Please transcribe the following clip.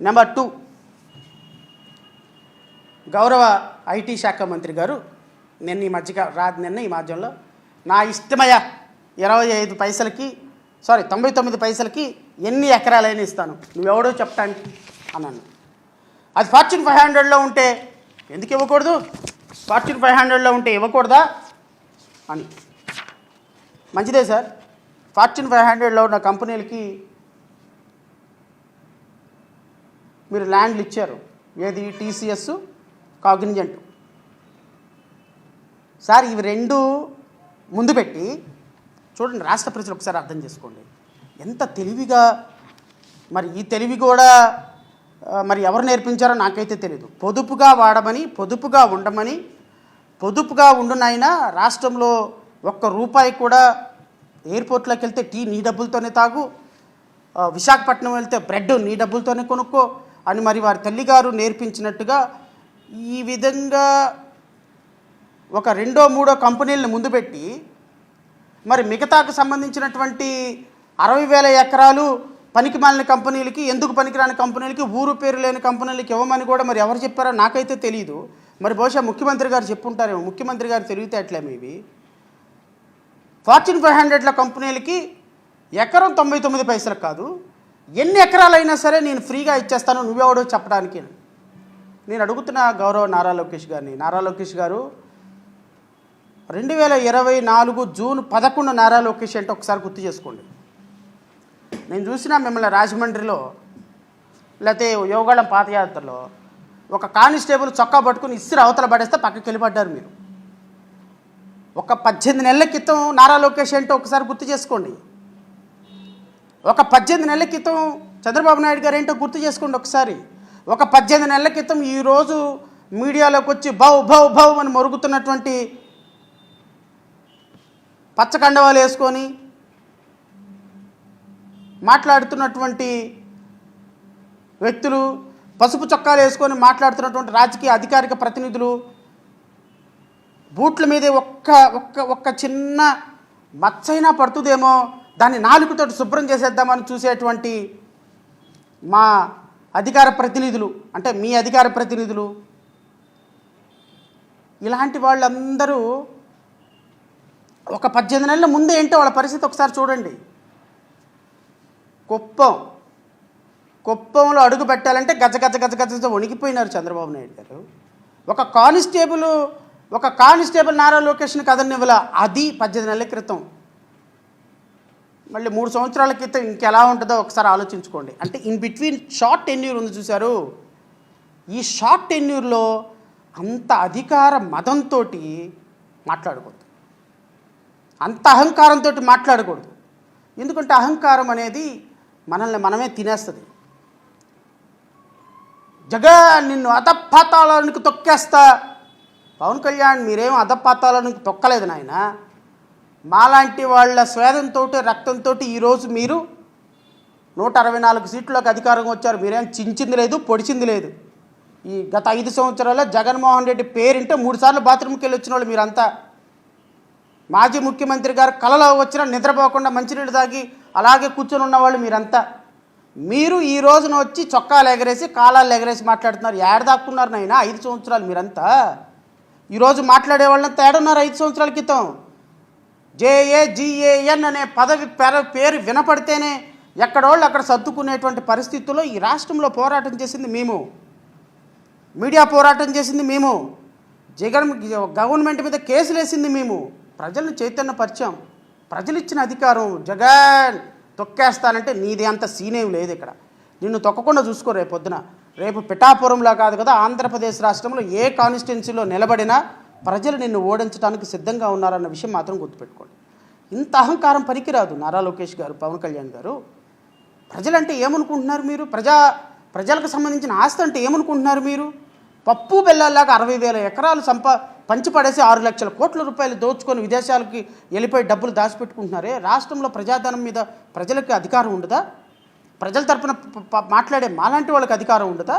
Number 2, గౌరవ IT శాఖ మంత్రి గారు నిన్న ఈ మాధ్యంలో నా ఇష్టమయ్యా 25 పైసలకి 99 పైసలకి ఎన్ని ఎకరాలైనా ఇస్తాను, నువ్వెవడో చెప్పడానికి అన్నాను. అది ఫార్చ్యూన్ 500లో ఉంటే ఎందుకు ఇవ్వకూడదు, ఫార్చ్యూన్ 500లో ఉంటే ఇవ్వకూడదా అని. మంచిదే సార్, ఫార్చ్యూన్ 500లో ఉన్న కంపెనీలకి మీరు ల్యాండ్లు ఇచ్చారు. ఏది, టీసీఎస్, కాగ్నిజెంట్. సార్ ఇవి రెండు ముందు పెట్టి చూడండి, రాష్ట్ర ప్రజలు ఒకసారి అర్థం చేసుకోండి ఎంత తెలివిగా. మరి ఈ తెలివి కూడా మరి ఎవరు నేర్పించారో నాకైతే తెలియదు. పొదుపుగా వాడమని, పొదుపుగా ఉండమని, పొదుపుగా ఉండునైనా రాష్ట్రంలో ₹1 కూడా ఎయిర్పోర్ట్లోకి వెళ్తే టీ నీ డబ్బులతోనే తాగు, విశాఖపట్నం వెళ్తే బ్రెడ్ నీ డబ్బులతోనే కొనుక్కో అని మరి వారి తల్లిగారు నేర్పించినట్టుగా ఈ విధంగా ఒక 2, 3 కంపెనీలను ముందు పెట్టి మరి మిగతాకు సంబంధించినటువంటి 60,000 ఎకరాలు పనికి మాలిన కంపెనీలకి, ఎందుకు పనికిరాని కంపెనీలకి, ఊరు పేరు లేని కంపెనీలకి ఇవ్వమని కూడా మరి ఎవరు చెప్పారో నాకైతే తెలియదు. మరి బహుశా ముఖ్యమంత్రి గారు చెప్పుంటారేమో. ముఖ్యమంత్రి గారు తెలివితేటలేమో ఇవి. ఫార్చ్యూన్ 500 కంపెనీలకి ఎకరం 99 పైసలకు కాదు, ఎన్ని ఎకరాలైనా సరే నేను ఫ్రీగా ఇచ్చేస్తాను, నువ్వెవడో చెప్పడానికి. నేను అడుగుతున్న గౌరవ నారా లోకేష్ గారిని, నారా లోకేష్ గారు 2024 జూన్ 11 నారా లోకేష్ అంటే ఒకసారి గుర్తు చేసుకోండి. నేను చూసినా మిమ్మల్ని రాజమండ్రిలో లేకపోతే యోగాళం పాదయాత్రలో ఒక కానిస్టేబుల్ చొక్కా పట్టుకుని ఇస్త్రీ అవతల పడేస్తే పక్కకి వెళ్ళిపడ్డారు మీరు. ఒక 18 నెలల క్రితం నారా లోకేష్ అంటే ఒకసారి గుర్తు చేసుకోండి. ఒక 18 నెలల క్రితం చంద్రబాబు నాయుడు గారు ఏంటో గుర్తు చేసుకోండి ఒకసారి. ఒక 18 నెలల క్రితం ఈరోజు మీడియాలోకి వచ్చి భౌ భౌ భౌ అని మొరుగుతున్నటువంటి, పచ్చకండవాలు వేసుకొని మాట్లాడుతున్నటువంటి వ్యక్తులు, పసుపు చొక్కాలు వేసుకొని మాట్లాడుతున్నటువంటి రాజకీయ అధికారిక ప్రతినిధులు, బూట్ల మీదే ఒక్క చిన్న మచ్చైనా పడుతుందేమో దాన్ని నాలుగుతో శుభ్రం చేసేద్దామని చూసేటువంటి మా అధికార ప్రతినిధులు, అంటే మీ అధికార ప్రతినిధులు, ఇలాంటి వాళ్ళందరూ ఒక 18 నెలల ముందే ఏంటో వాళ్ళ పరిస్థితి ఒకసారి చూడండి. కుప్పంలో అడుగు పెట్టాలంటే గజ గజ గజ గజ వణికిపోయినారు చంద్రబాబు నాయుడు గారు. ఒక కానిస్టేబుల్ నారా లోకేష్ని కదనివ్వాల, అది 18 నెలల క్రితం. మళ్ళీ 3 సంవత్సరాల క్రితం ఇంకెలా ఉంటుందో ఒకసారి ఆలోచించుకోండి. అంటే ఇన్ బిట్వీన్ షార్ట్ టెన్యూర్ ఉంది చూశారు. ఈ షార్ట్ టెన్యూర్లో అంత అధికార మదంతో మాట్లాడకూడదు, అంత అహంకారంతో మాట్లాడకూడదు. ఎందుకంటే అహంకారం అనేది మనల్ని మనమే తినేస్తుంది. జగన్ నిన్ను అధపాతాళానికి తొక్కేస్తా. పవన్ కళ్యాణ్ మీరేం అధపాతాళానికి తొక్కలేదు నాయన. మాలాంటి వాళ్ళ స్వేదంతో, రక్తంతో ఈరోజు మీరు 164 సీట్లకు అధికారంగా వచ్చారు. మీరేం చించింది లేదు, పొడిచింది లేదు. ఈ గత 5 సంవత్సరాల్లో జగన్మోహన్ రెడ్డి పేరింటే 3 సార్లు బాత్రూమ్కి వెళ్ళి వచ్చిన వాళ్ళు మీరంతా. మాజీ ముఖ్యమంత్రి గారు కలలో వచ్చినా నిద్రపోకుండా మంచినీళ్ళు తాగి అలాగే కూర్చొని ఉన్నవాళ్ళు మీరంతా. మీరు ఈ రోజున వచ్చి చొక్కాలు ఎగరేసి, కాలాలు ఎగరేసి మాట్లాడుతున్నారు. ఏడదాక్కున్నారు నాయన 5 సంవత్సరాలు మీరంతా. ఈరోజు మాట్లాడే వాళ్ళని తేడున్నారు 5 సంవత్సరాల క్రితం. JAGAN అనే పదవి పేరు వినపడితేనే ఎక్కడోళ్ళు అక్కడ సర్దుకునేటువంటి పరిస్థితుల్లో ఈ రాష్ట్రంలో పోరాటం చేసింది మేము, మీడియా పోరాటం చేసింది మేము, గవర్నమెంట్ మీద కేసులు వేసింది మేము, ప్రజలను చైతన్యపరిచాం. ప్రజలు ఇచ్చిన అధికారం. జగన్ తొక్కేస్తానంటే నీది అంత సీనేం లేదు ఇక్కడ. నిన్ను తొక్కకుండా చూసుకో. రేపు పిఠాపురంలా కాదు కదా, ఆంధ్రప్రదేశ్ రాష్ట్రంలో ఏ కాన్స్టిట్యున్సీలో నిలబడినా ప్రజలు నిన్ను ఓడించడానికి సిద్ధంగా ఉన్నారన్న విషయం మాత్రం గుర్తుపెట్టుకోండి. ఇంత అహంకారం పనికిరాదు నారా లోకేష్ గారు, పవన్ కళ్యాణ్ గారు. ప్రజలంటే ఏమనుకుంటున్నారు మీరు? ప్రజలకు సంబంధించిన ఆస్తి అంటే ఏమనుకుంటున్నారు మీరు? పప్పు బెల్లాలాగా 60,000 ఎకరాలు పంచిపడేసి 6 లక్షల కోట్ల రూపాయలు దోచుకొని విదేశాలకి వెళ్ళిపోయి డబ్బులు దాచిపెట్టుకుంటున్నారే. రాష్ట్రంలో ప్రజాధనం మీద ప్రజలకు అధికారం ఉండదా? ప్రజల తరపున మాట్లాడే మాలాంటి వాళ్ళకి అధికారం ఉండదా?